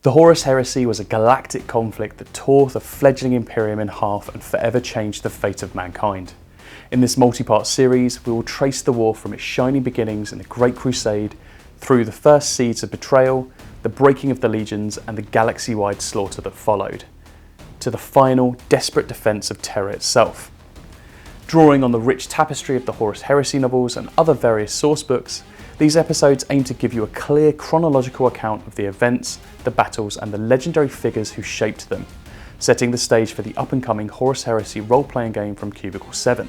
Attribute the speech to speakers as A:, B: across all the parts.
A: The Horus Heresy was a galactic conflict that tore the fledgling Imperium in half and forever changed the fate of mankind. In this multi-part series, we will trace the war from its shining beginnings in the Great Crusade through the first seeds of betrayal, the breaking of the legions, and the galaxy-wide slaughter that followed, to the final, desperate defence of Terra itself. Drawing on the rich tapestry of the Horus Heresy novels and other various source books, these episodes aim to give you a clear chronological account of the events, the battles, and the legendary figures who shaped them, setting the stage for the up-and-coming Horus Heresy role-playing game from Cubicle 7,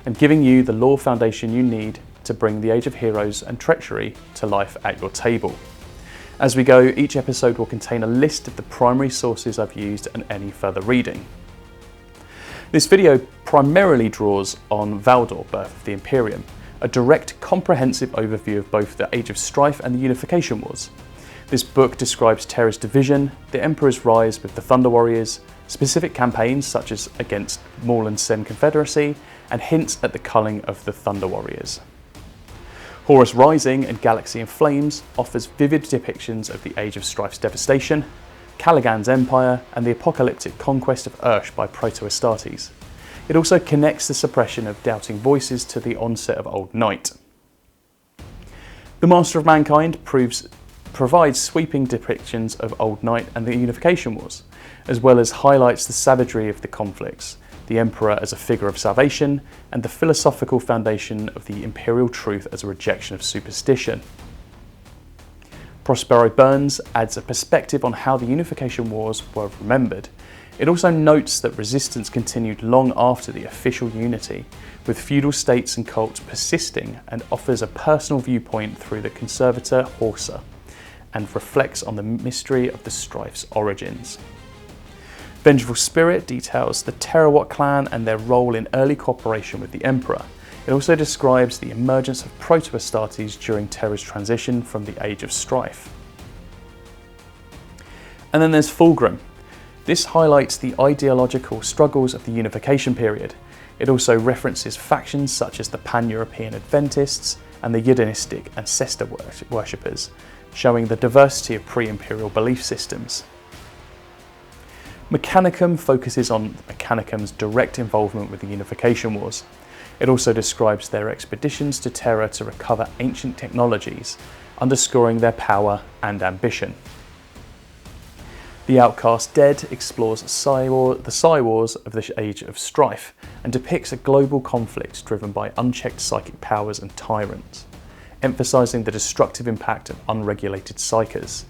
A: and giving you the lore foundation you need to bring the Age of Heroes and Treachery to life at your table. As we go, each episode will contain a list of the primary sources I've used and any further reading. This video primarily draws on Valdor, Birth of the Imperium, a direct, comprehensive overview of both the Age of Strife and the Unification Wars. This book describes Terra's division, the Emperor's rise with the Thunder Warriors, specific campaigns such as against Maul and Sen Confederacy, and hints at the culling of the Thunder Warriors. Horus Rising and Galaxy in Flames offers vivid depictions of the Age of Strife's devastation, Caligan's empire, and the apocalyptic conquest of Ursh by Proto-Astartes. It also connects the suppression of doubting voices to the onset of Old Night. The Master of Mankind provides sweeping depictions of Old Night and the Unification Wars, as well as highlights the savagery of the conflicts, the Emperor as a figure of salvation, and the philosophical foundation of the imperial truth as a rejection of superstition. Prospero Burns adds a perspective on how the Unification Wars were remembered. It also notes that resistance continued long after the official unity, with feudal states and cults persisting, and offers a personal viewpoint through the conservator Horsa, and reflects on the mystery of the Strife's origins. Vengeful Spirit details the Terra clan and their role in early cooperation with the Emperor. It also describes the emergence of Proto-Astartes during Terra's transition from the Age of Strife. And then there's Fulgrim. This highlights the ideological struggles of the Unification period. It also references factions such as the Pan-European Adventists and the Udenistic Ancestor worshippers, showing the diversity of pre-imperial belief systems. Mechanicum focuses on Mechanicum's direct involvement with the Unification Wars. It also describes their expeditions to Terra to recover ancient technologies, underscoring their power and ambition. The Outcast Dead explores the Psi Wars of the Age of Strife and depicts a global conflict driven by unchecked psychic powers and tyrants, emphasising the destructive impact of unregulated psykers.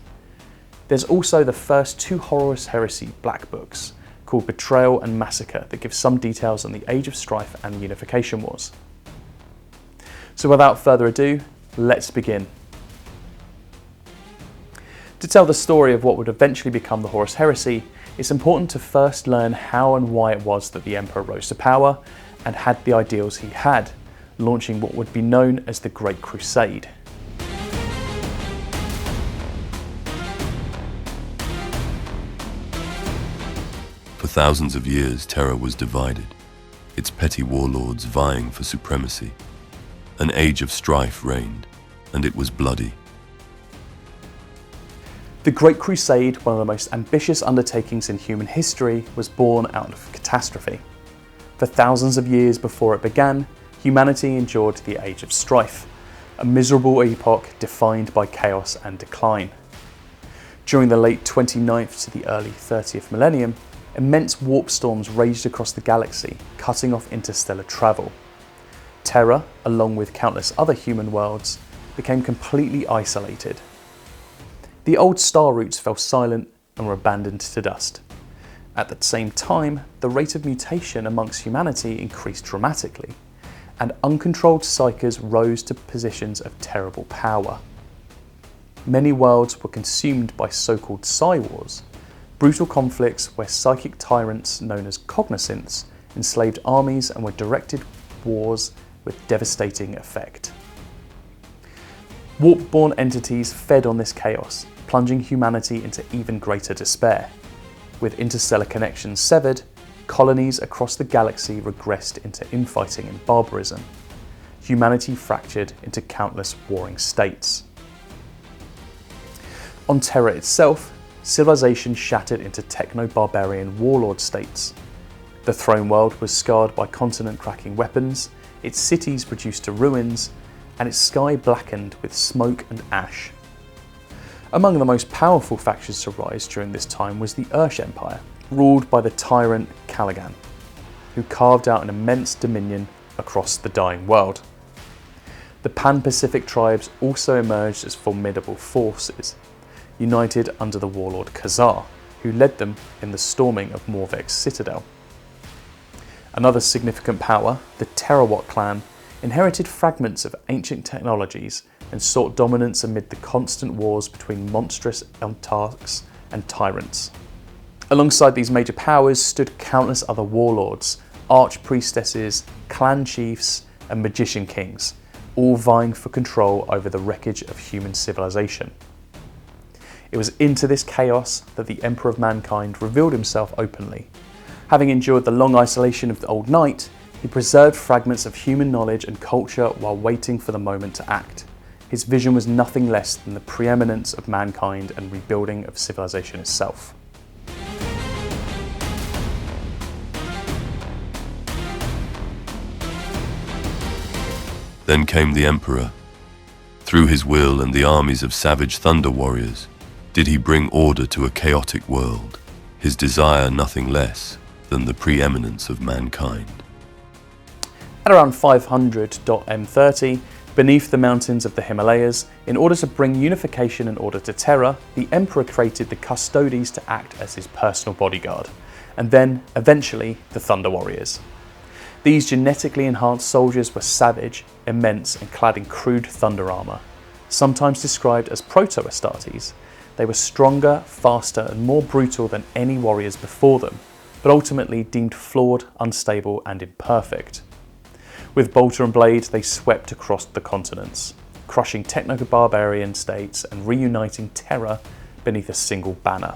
A: There's also the first two Horus Heresy black books, called Betrayal and Massacre, that give some details on the Age of Strife and the Unification Wars. So without further ado, let's begin. To tell the story of what would eventually become the Horus Heresy, it's important to first learn how and why it was that the Emperor rose to power and had the ideals he had, launching what would be known as the Great Crusade.
B: For thousands of years, Terra was divided, its petty warlords vying for supremacy. An age of strife reigned, and it was bloody.
A: The Great Crusade, one of the most ambitious undertakings in human history, was born out of catastrophe. For thousands of years before it began, humanity endured the Age of Strife, a miserable epoch defined by chaos and decline. During the late 29th to the early 30th millennium, immense warp storms raged across the galaxy, cutting off interstellar travel. Terra, along with countless other human worlds, became completely isolated. The old star routes fell silent and were abandoned to dust. At the same time, the rate of mutation amongst humanity increased dramatically, and uncontrolled psykers rose to positions of terrible power. Many worlds were consumed by so-called Psi Wars, brutal conflicts where psychic tyrants known as cognoscents enslaved armies and were directed wars with devastating effect. Warp-born entities fed on this chaos, plunging humanity into even greater despair. With interstellar connections severed, colonies across the galaxy regressed into infighting and barbarism. Humanity fractured into countless warring states. On Terra itself, civilization shattered into techno-barbarian warlord states. The throne world was scarred by continent-cracking weapons, its cities reduced to ruins, and its sky blackened with smoke and ash. Among the most powerful factions to rise during this time was the Ursh Empire, ruled by the tyrant Caligan, who carved out an immense dominion across the dying world. The Pan-Pacific tribes also emerged as formidable forces, united under the warlord Khazar, who led them in the storming of Morvek's citadel. Another significant power, the Terra clan, inherited fragments of ancient technologies and sought dominance amid the constant wars between monstrous autarchs and tyrants. Alongside these major powers stood countless other warlords, archpriestesses, clan chiefs, and magician kings, all vying for control over the wreckage of human civilization. It was into this chaos that the Emperor of Mankind revealed himself openly. Having endured the long isolation of the Old Night, he preserved fragments of human knowledge and culture while waiting for the moment to act. His vision was nothing less than the preeminence of mankind and rebuilding of civilization itself.
B: Then came the Emperor. Through his will and the armies of savage thunder warriors, did he bring order to a chaotic world, his desire nothing less than the preeminence of mankind.
A: At around 500.M30, beneath the mountains of the Himalayas, in order to bring unification and order to Terra, the Emperor created the Custodes to act as his personal bodyguard, and then, eventually, the Thunder Warriors. These genetically enhanced soldiers were savage, immense, and clad in crude thunder armour. Sometimes described as proto-Astartes, they were stronger, faster, and more brutal than any warriors before them, but ultimately deemed flawed, unstable, and imperfect. With bolter and blade, they swept across the continents, crushing techno-barbarian states and reuniting Terra beneath a single banner.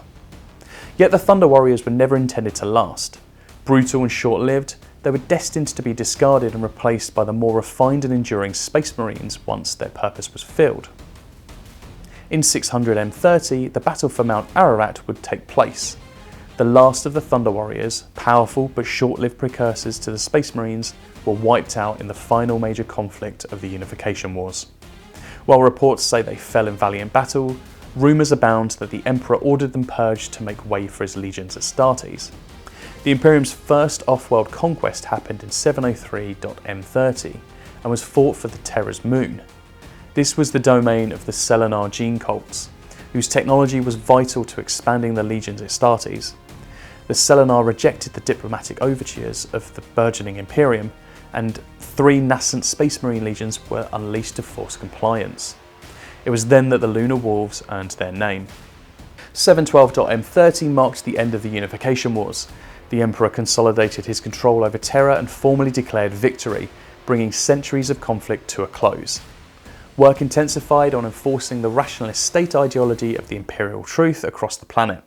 A: Yet the Thunder Warriors were never intended to last. Brutal and short-lived, they were destined to be discarded and replaced by the more refined and enduring Space Marines once their purpose was filled. In 600M30, the battle for Mount Ararat would take place. The last of the Thunder Warriors, powerful but short-lived precursors to the Space Marines, were wiped out in the final major conflict of the Unification Wars. While reports say they fell in valiant battle, rumours abound that the Emperor ordered them purged to make way for his legions Astartes. The Imperium's first off-world conquest happened in 703.M30 and was fought for the Terra's moon. This was the domain of the Selenar gene cults, whose technology was vital to expanding the legions Astartes. The Selenar rejected the diplomatic overtures of the burgeoning Imperium, and 3 nascent Space Marine legions were unleashed to force compliance. It was then that the Lunar Wolves earned their name. 712.M30 marked the end of the Unification Wars. The Emperor consolidated his control over Terra and formally declared victory, bringing centuries of conflict to a close. Work intensified on enforcing the rationalist state ideology of the imperial truth across the planet.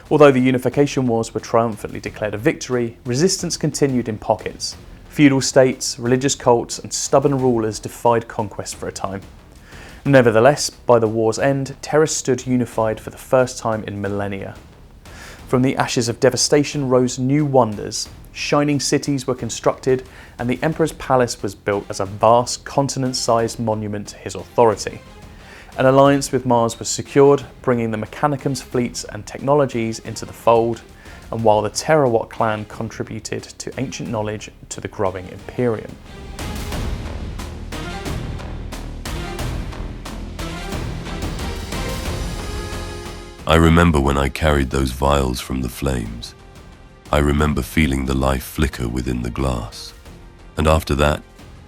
A: Although the Unification Wars were triumphantly declared a victory, resistance continued in pockets. Feudal states, religious cults, and stubborn rulers defied conquest for a time. Nevertheless, by the war's end, Terra stood unified for the first time in millennia. From the ashes of devastation rose new wonders. Shining cities were constructed, and the Emperor's palace was built as a vast, continent-sized monument to his authority. An alliance with Mars was secured, bringing the Mechanicum's fleets and technologies into the fold, and while the Terra clan contributed to ancient knowledge to the growing Imperium.
B: I remember when I carried those vials from the flames. I remember feeling the life flicker within the glass. And after that,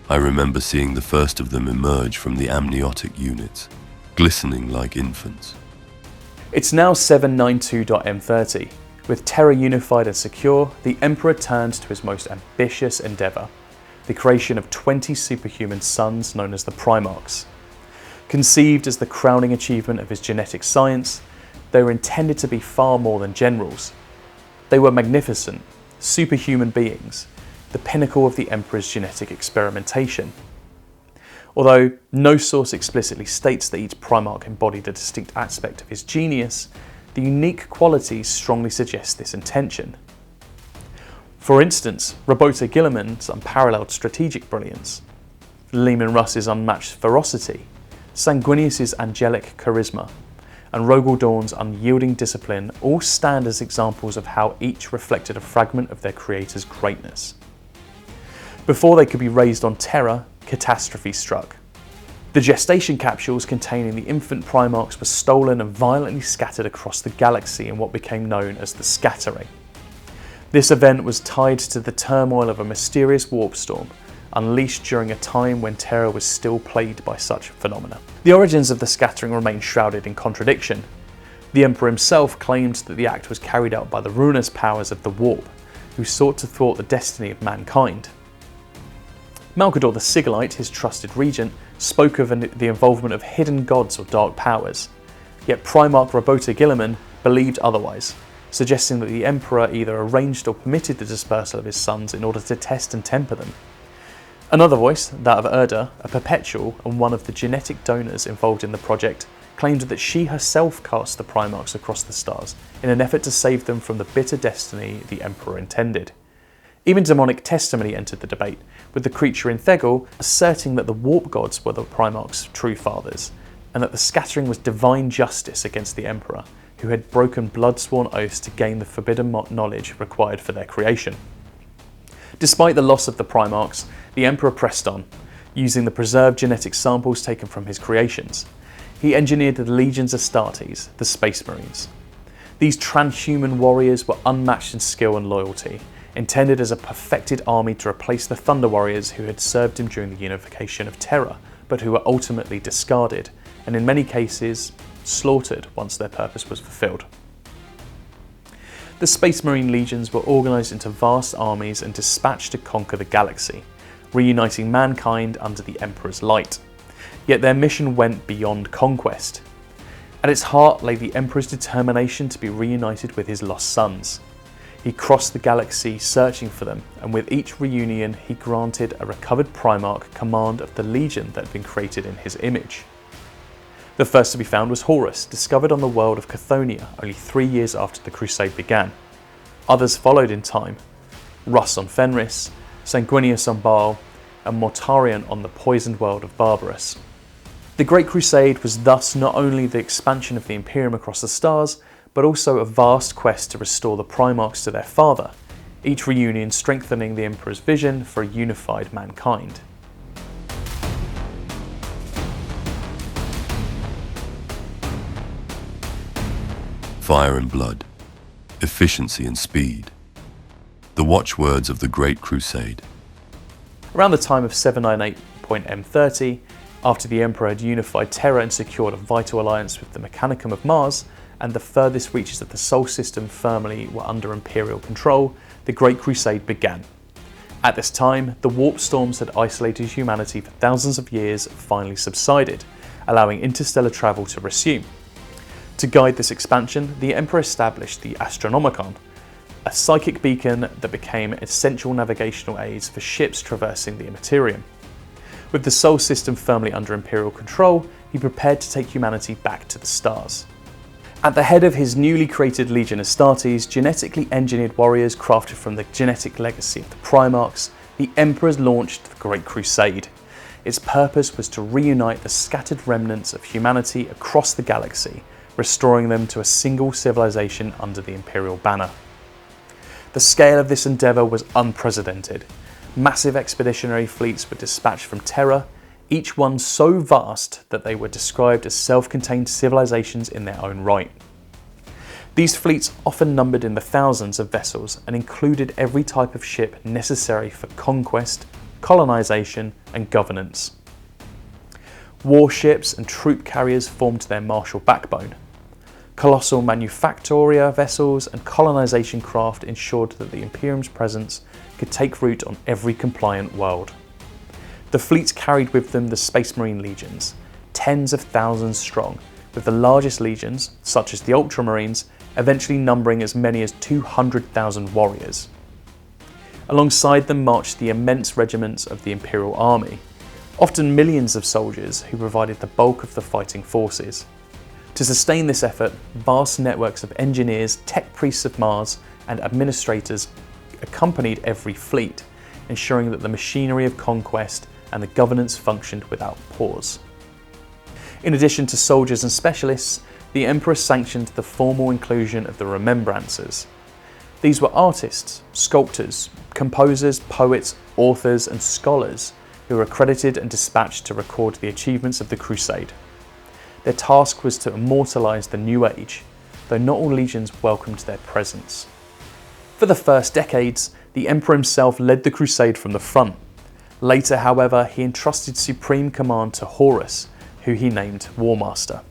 B: I remember seeing the first of them emerge from the amniotic units, glistening like infants.
A: It's now 792.M30. With Terra unified and secure, the Emperor turned to his most ambitious endeavour, the creation of 20 superhuman sons known as the Primarchs. Conceived as the crowning achievement of his genetic science, they were intended to be far more than generals. They were magnificent, superhuman beings, the pinnacle of the Emperor's genetic experimentation. Although no source explicitly states that each Primarch embodied a distinct aspect of his genius, the unique qualities strongly suggest this intention. For instance, Roboto Guilliman's unparalleled strategic brilliance, Leman Russ's unmatched ferocity, Sanguinius's angelic charisma, and Rogel Dawn's unyielding discipline all stand as examples of how each reflected a fragment of their creator's greatness. Before they could be raised on Terra, catastrophe struck. The gestation capsules containing the infant Primarchs were stolen and violently scattered across the galaxy in what became known as the Scattering. This event was tied to the turmoil of a mysterious warp storm, unleashed during a time when Terra was still plagued by such phenomena. The origins of the Scattering remain shrouded in contradiction. The Emperor himself claimed that the act was carried out by the ruinous powers of the Warp, who sought to thwart the destiny of mankind. Malcador the Sigillite, his trusted regent, spoke of the involvement of hidden gods or dark powers, yet Primarch Roboto Guilliman believed otherwise, suggesting that the Emperor either arranged or permitted the dispersal of his sons in order to test and temper them. Another voice, that of Erda, a perpetual and one of the genetic donors involved in the project, claimed that she herself cast the Primarchs across the stars in an effort to save them from the bitter destiny the Emperor intended. Even demonic testimony entered the debate, with the creature in Thegel asserting that the Warp Gods were the Primarchs' true fathers, and that the Scattering was divine justice against the Emperor, who had broken blood-sworn oaths to gain the forbidden knowledge required for their creation. Despite the loss of the Primarchs, the Emperor pressed on, using the preserved genetic samples taken from his creations. He engineered the Legions Astartes, the Space Marines. These transhuman warriors were unmatched in skill and loyalty, intended as a perfected army to replace the Thunder Warriors who had served him during the unification of Terra, but who were ultimately discarded, and in many cases, slaughtered once their purpose was fulfilled. The Space Marine legions were organised into vast armies and dispatched to conquer the galaxy, reuniting mankind under the Emperor's light. Yet their mission went beyond conquest. At its heart lay the Emperor's determination to be reunited with his lost sons. He crossed the galaxy searching for them, and with each reunion he granted a recovered Primarch command of the legion that had been created in his image. The first to be found was Horus, discovered on the world of Chthoniya only 3 years after the Crusade began. Others followed in time: Russ on Fenris, Sanguinius on Baal, and Mortarion on the poisoned world of Barbarus. The Great Crusade was thus not only the expansion of the Imperium across the stars, but also a vast quest to restore the Primarchs to their father, each reunion strengthening the Emperor's vision for a unified mankind.
B: Fire and blood, efficiency and speed. The watchwords of the Great Crusade.
A: Around the time of 798.M30, after the Emperor had unified Terra and secured a vital alliance with the Mechanicum of Mars, and the furthest reaches of the Sol system firmly were under Imperial control, the Great Crusade began. At this time, the warp storms had isolated humanity for thousands of years finally subsided, allowing interstellar travel to resume. To guide this expansion, the Emperor established the Astronomicon, a psychic beacon that became essential navigational aids for ships traversing the Imperium. With the Sol system firmly under Imperial control, he prepared to take humanity back to the stars. At the head of his newly created Legion Astartes, genetically engineered warriors crafted from the genetic legacy of the Primarchs, the Emperors launched the Great Crusade. Its purpose was to reunite the scattered remnants of humanity across the galaxy, restoring them to a single civilization under the Imperial banner. The scale of this endeavour was unprecedented. Massive expeditionary fleets were dispatched from Terra, each one so vast that they were described as self-contained civilizations in their own right. These fleets often numbered in the thousands of vessels and included every type of ship necessary for conquest, colonization, and governance. Warships and troop carriers formed their martial backbone. Colossal manufactoria vessels and colonization craft ensured that the Imperium's presence could take root on every compliant world. The fleets carried with them the Space Marine legions, tens of thousands strong, with the largest legions, such as the Ultramarines, eventually numbering as many as 200,000 warriors. Alongside them marched the immense regiments of the Imperial Army, often millions of soldiers who provided the bulk of the fighting forces. To sustain this effort, vast networks of engineers, tech priests of Mars, and administrators accompanied every fleet, ensuring that the machinery of conquest and the governance functioned without pause. In addition to soldiers and specialists, the Emperor sanctioned the formal inclusion of the remembrances. These were artists, sculptors, composers, poets, authors, and scholars who were accredited and dispatched to record the achievements of the Crusade. Their task was to immortalise the New Age, though not all legions welcomed their presence. For the first decades, the Emperor himself led the Crusade from the front. Later, however, he entrusted supreme command to Horus, who he named War Master.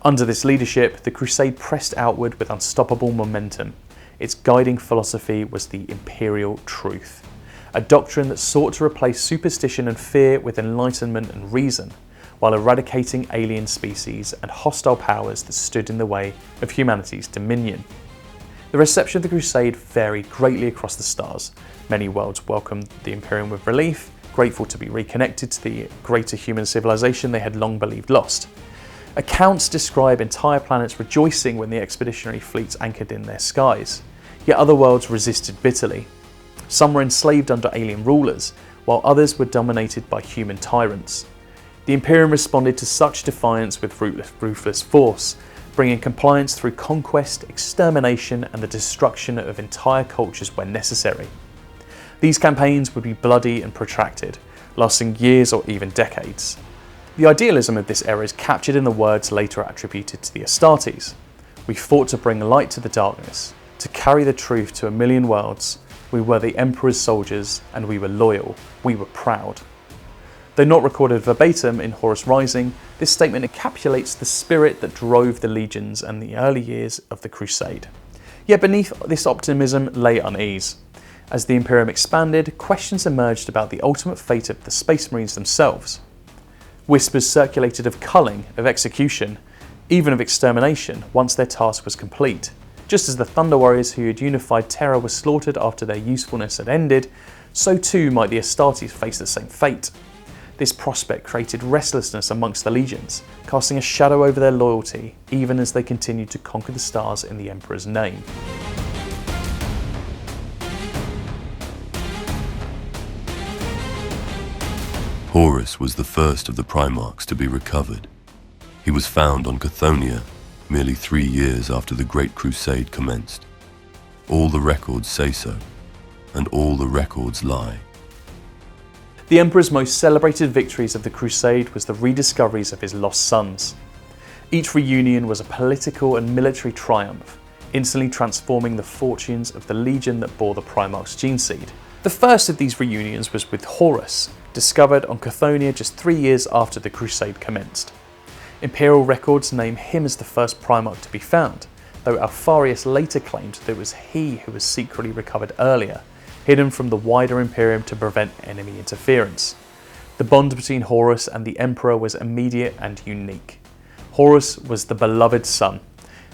A: Under this leadership, the Crusade pressed outward with unstoppable momentum. Its guiding philosophy was the Imperial Truth, a doctrine that sought to replace superstition and fear with enlightenment and reason, while eradicating alien species and hostile powers that stood in the way of humanity's dominion. The reception of the Crusade varied greatly across the stars. Many worlds welcomed the Imperium with relief, grateful to be reconnected to the greater human civilization they had long believed lost. Accounts describe entire planets rejoicing when the expeditionary fleets anchored in their skies, yet other worlds resisted bitterly. Some were enslaved under alien rulers, while others were dominated by human tyrants. The Imperium responded to such defiance with ruthless force, bringing compliance through conquest, extermination, and the destruction of entire cultures when necessary. These campaigns would be bloody and protracted, lasting years or even decades. The idealism of this era is captured in the words later attributed to the Astartes. We fought to bring light to the darkness, to carry the truth to a million worlds. We were the Emperor's soldiers, and we were loyal. We were proud. Though not recorded verbatim in Horus Rising, this statement encapsulates the spirit that drove the legions and the early years of the Crusade. Yet beneath this optimism lay unease. As the Imperium expanded, questions emerged about the ultimate fate of the Space Marines themselves. Whispers circulated of culling, of execution, even of extermination once their task was complete. Just as the Thunder Warriors who had unified Terra were slaughtered after their usefulness had ended, so too might the Astartes face the same fate. This prospect created restlessness amongst the legions, casting a shadow over their loyalty even as they continued to conquer the stars in the Emperor's name.
B: Horus was the first of the Primarchs to be recovered. He was found on Chthoniya merely 3 years after the Great Crusade commenced. All the records say so, and all the records lie.
A: The Emperor's most celebrated victories of the Crusade was the rediscoveries of his lost sons. Each reunion was a political and military triumph, instantly transforming the fortunes of the legion that bore the Primarch's gene seed. The first of these reunions was with Horus, discovered on Chthoniya just 3 years after the Crusade commenced. Imperial records name him as the first Primarch to be found, though Alpharius later claimed that it was he who was secretly recovered earlier, hidden from the wider Imperium to prevent enemy interference. The bond between Horus and the Emperor was immediate and unique. Horus was the beloved son,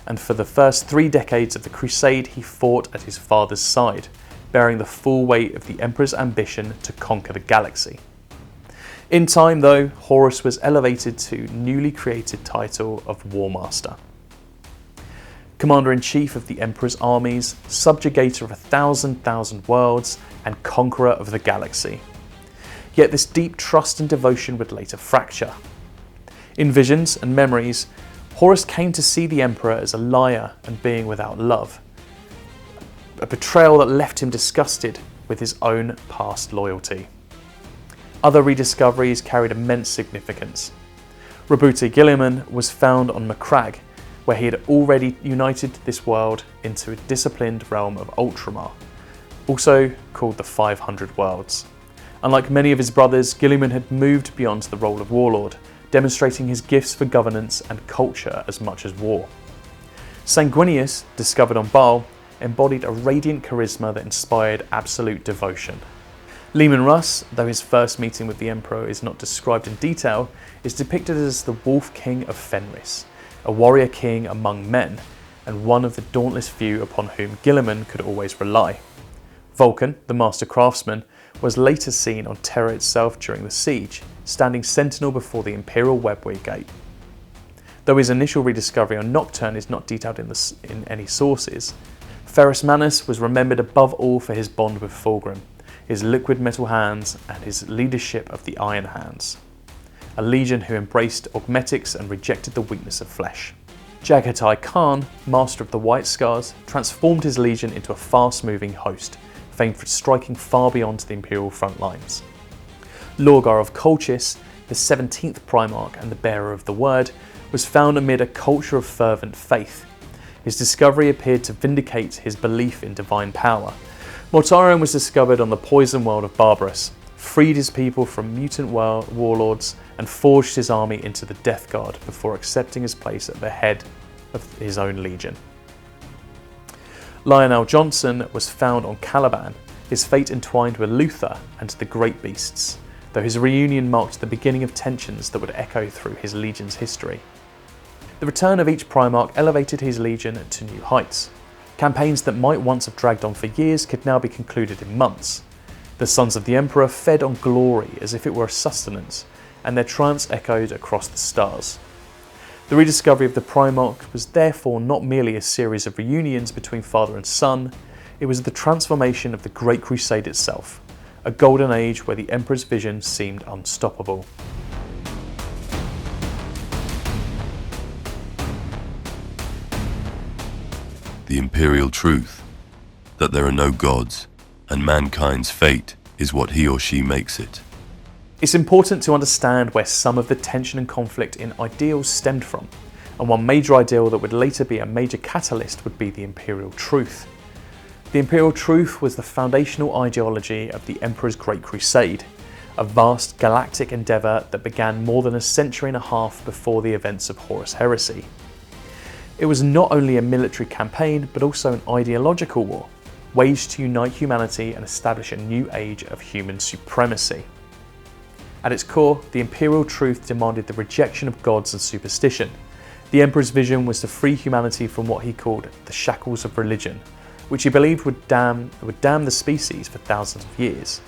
A: and for the first 3 decades of the Crusade he fought at his father's side, bearing the full weight of the Emperor's ambition to conquer the galaxy. In time, though, Horus was elevated to newly created title of War Master. Commander-in-Chief of the Emperor's armies, subjugator of 1,000 worlds, and conqueror of the galaxy. Yet this deep trust and devotion would later fracture. In visions and memories, Horus came to see the Emperor as a liar and being without love, a betrayal that left him disgusted with his own past loyalty. Other rediscoveries carried immense significance. Roboute Guilliman was found on Macragge, where he had already united this world into a disciplined realm of Ultramar, also called the 500 Worlds. Unlike many of his brothers, Guilliman had moved beyond the role of warlord, demonstrating his gifts for governance and culture as much as war. Sanguinius, discovered on Baal, embodied a radiant charisma that inspired absolute devotion. Leman Russ, though his first meeting with the Emperor is not described in detail, is depicted as the Wolf King of Fenris, a warrior king among men, and one of the dauntless few upon whom Guilliman could always rely. Vulcan, the master craftsman, was later seen on Terra itself during the siege, standing sentinel before the Imperial Webway Gate. Though his initial rediscovery on Nocturne is not detailed in any sources, Ferrus Manus was remembered above all for his bond with Fulgrim, his liquid metal hands, and his leadership of the Iron Hands, a legion who embraced augmetics and rejected the weakness of flesh. Jaghatai Khan, master of the White Scars, transformed his legion into a fast-moving host, famed for striking far beyond the Imperial front lines. Lorgar of Colchis, the 17th Primarch and the bearer of the Word, was found amid a culture of fervent faith. His discovery appeared to vindicate his belief in divine power. Mortarion was discovered on the poison world of Barbarous, freed his people from mutant warlords, and forged his army into the Death Guard before accepting his place at the head of his own legion. Lionel Johnson was found on Caliban, his fate entwined with Luther and the Great Beasts, though his reunion marked the beginning of tensions that would echo through his legion's history. The return of each Primarch elevated his legion to new heights. Campaigns that might once have dragged on for years could now be concluded in months. The sons of the Emperor fed on glory as if it were a sustenance, and their triumphs echoed across the stars. The rediscovery of the Primarch was therefore not merely a series of reunions between father and son, it was the transformation of the Great Crusade itself, a golden age where the Emperor's vision seemed unstoppable.
B: The imperial truth, that there are no gods, and mankind's fate is what he or she makes it.
A: It's important to understand where some of the tension and conflict in ideals stemmed from, and one major ideal that would later be a major catalyst would be the imperial truth. The imperial truth was the foundational ideology of the Emperor's Great Crusade, a vast galactic endeavour that began more than a century and a half before the events of Horus Heresy. It was not only a military campaign, but also an ideological war, waged to unite humanity and establish a new age of human supremacy. At its core, the imperial truth demanded the rejection of gods and superstition. The Emperor's vision was to free humanity from what he called the shackles of religion, which he believed would damn the species for thousands of years.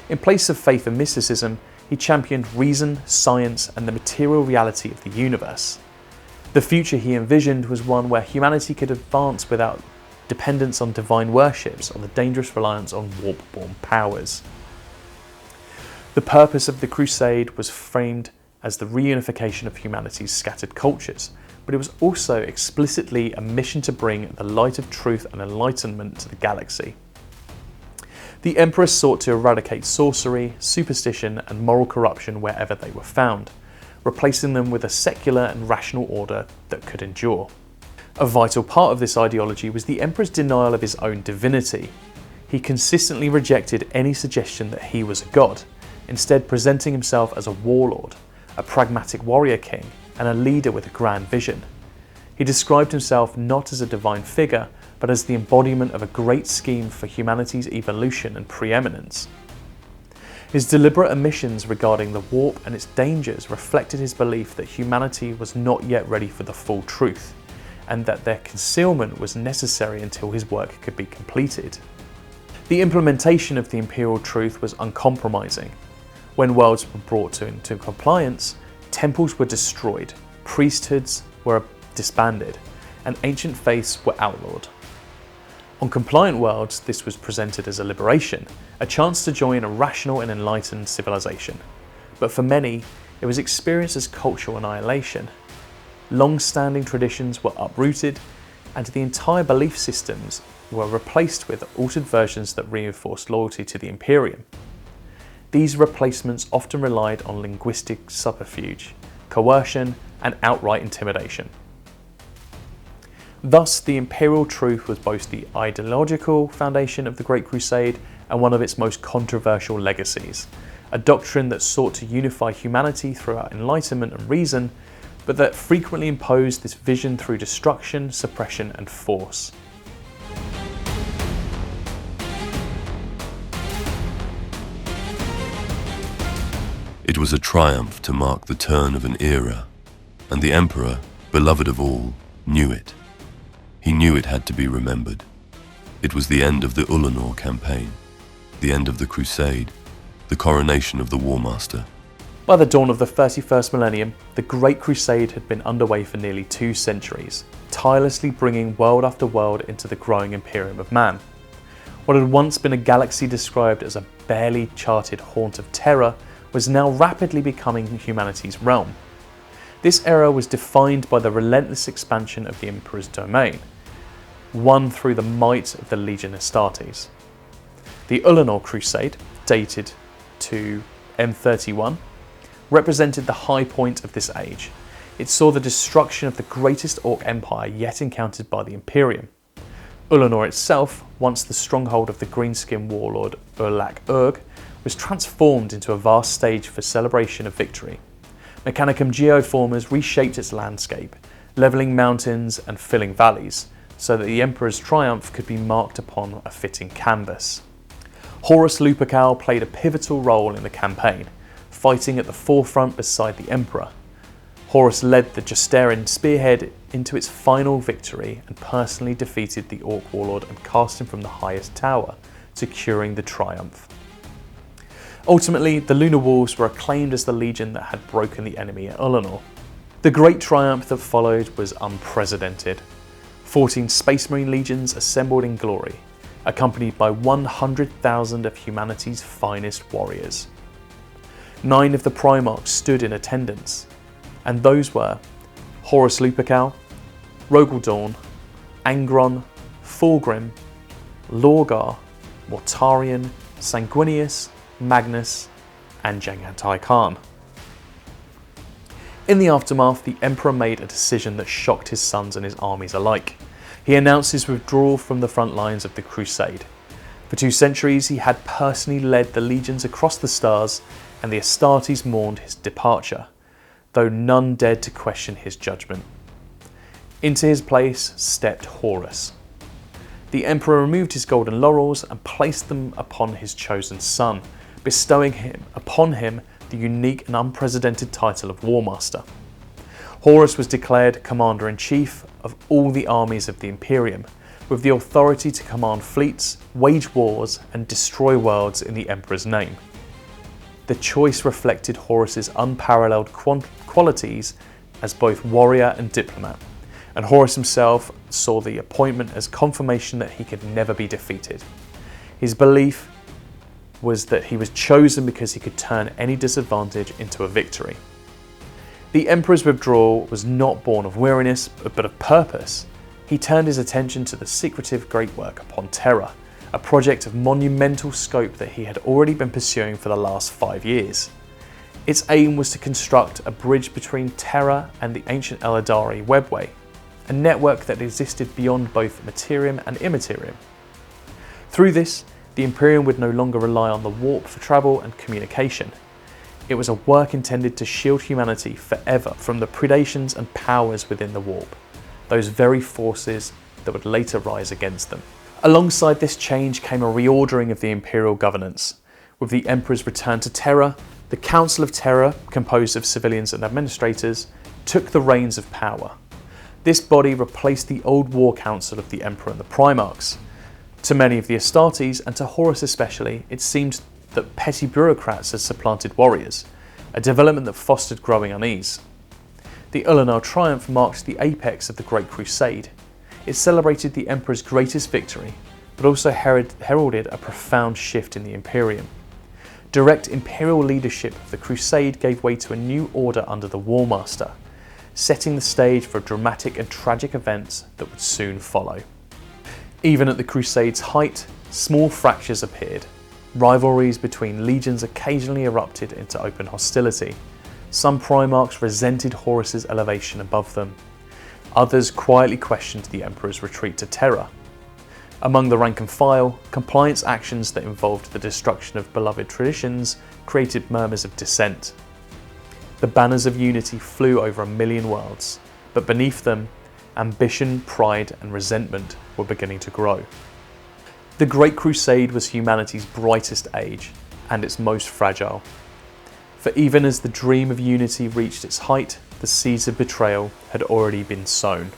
A: In place of faith and mysticism, he championed reason, science, and the material reality of the universe. The future he envisioned was one where humanity could advance without dependence on divine worships or the dangerous reliance on warp-born powers. The purpose of the Crusade was framed as the reunification of humanity's scattered cultures, but it was also explicitly a mission to bring the light of truth and enlightenment to the galaxy. The Emperor sought to eradicate sorcery, superstition, and moral corruption wherever they were found, replacing them with a secular and rational order that could endure. A vital part of this ideology was the Emperor's denial of his own divinity. He consistently rejected any suggestion that he was a god, instead presenting himself as a warlord, a pragmatic warrior king, and a leader with a grand vision. He described himself not as a divine figure, but as the embodiment of a great scheme for humanity's evolution and preeminence. His deliberate omissions regarding the warp and its dangers reflected his belief that humanity was not yet ready for the full truth, and that their concealment was necessary until his work could be completed. The implementation of the imperial truth was uncompromising. When worlds were brought into compliance, temples were destroyed, priesthoods were disbanded, and ancient faiths were outlawed. On compliant worlds, this was presented as a liberation, a chance to join a rational and enlightened civilization. But for many, it was experienced as cultural annihilation. Long-standing traditions were uprooted, and the entire belief systems were replaced with altered versions that reinforced loyalty to the Imperium. These replacements often relied on linguistic subterfuge, coercion, and outright intimidation. Thus, the imperial truth was both the ideological foundation of the Great Crusade and one of its most controversial legacies, a doctrine that sought to unify humanity throughout enlightenment and reason, but that frequently imposed this vision through destruction, suppression, and force.
B: It was a triumph to mark the turn of an era, and the Emperor, beloved of all, knew it. He knew it had to be remembered. It was the end of the Ulanor campaign, the end of the Crusade, the coronation of the War Master.
A: By the dawn of the 31st millennium, the Great Crusade had been underway for nearly 2 centuries, tirelessly bringing world after world into the growing Imperium of man. What had once been a galaxy described as a barely charted haunt of terror was now rapidly becoming humanity's realm. This era was defined by the relentless expansion of the Emperor's domain, won through the might of the Legion Astartes. The Ullanor Crusade, dated to M31, represented the high point of this age. It saw the destruction of the greatest Orc empire yet encountered by the Imperium. Ullanor itself, once the stronghold of the greenskin warlord Urlak Urg, was transformed into a vast stage for celebration of victory. Mechanicum geoformers reshaped its landscape, levelling mountains and filling valleys, so that the Emperor's triumph could be marked upon a fitting canvas. Horus Lupercal played a pivotal role in the campaign, fighting at the forefront beside the Emperor. Horus led the Justarian spearhead into its final victory and personally defeated the Orc warlord and cast him from the highest tower, securing the triumph. Ultimately, the Lunar Wolves were acclaimed as the legion that had broken the enemy at Ullanor. The great triumph that followed was unprecedented. 14 Space Marine legions assembled in glory, accompanied by 100,000 of humanity's finest warriors. 9 of the Primarchs stood in attendance, and those were Horus Lupercal, Rogaldorn, Angron, Fulgrim, Lorgar, Mortarion, Sanguinius, Magnus, and Jangatai Khan. In the aftermath, the Emperor made a decision that shocked his sons and his armies alike. He announced his withdrawal from the front lines of the Crusade. For 2 centuries, he had personally led the legions across the stars, and the Astartes mourned his departure, though none dared to question his judgment. Into his place stepped Horus. The Emperor removed his golden laurels and placed them upon his chosen son, bestowing upon him the unique and unprecedented title of War Master. Horus was declared Commander-in-Chief of all the armies of the Imperium, with the authority to command fleets, wage wars, and destroy worlds in the Emperor's name. The choice reflected Horus's unparalleled qualities as both warrior and diplomat, and Horus himself saw the appointment as confirmation that he could never be defeated. His belief was that he was chosen because he could turn any disadvantage into a victory. The Emperor's withdrawal was not born of weariness, but of purpose. He turned his attention to the secretive great work upon Terra, a project of monumental scope that he had already been pursuing for the last 5 years. Its aim was to construct a bridge between Terra and the ancient Eldari webway, a network that existed beyond both Materium and Immaterium. Through this, the Imperium would no longer rely on the warp for travel and communication. It was a work intended to shield humanity forever from the predations and powers within the warp, those very forces that would later rise against them. Alongside this change came a reordering of the Imperial governance. With the Emperor's return to Terra, the Council of Terra, composed of civilians and administrators, took the reins of power. This body replaced the old War Council of the Emperor and the Primarchs. To many of the Astartes, and to Horus especially, it seemed that petty bureaucrats had supplanted warriors, a development that fostered growing unease. The Ullanor triumph marked the apex of the Great Crusade. It celebrated the Emperor's greatest victory, but also heralded a profound shift in the Imperium. Direct imperial leadership of the Crusade gave way to a new order under the War Master, setting the stage for dramatic and tragic events that would soon follow. Even at the Crusade's height, small fractures appeared. Rivalries between legions occasionally erupted into open hostility. Some Primarchs resented Horus's elevation above them. Others quietly questioned the Emperor's retreat to Terra. Among the rank and file, compliance actions that involved the destruction of beloved traditions created murmurs of dissent. The banners of unity flew over 1 million worlds, but beneath them, ambition, pride, and resentment were beginning to grow. The Great Crusade was humanity's brightest age, and its most fragile. For even as the dream of unity reached its height, the seeds of betrayal had already been sown.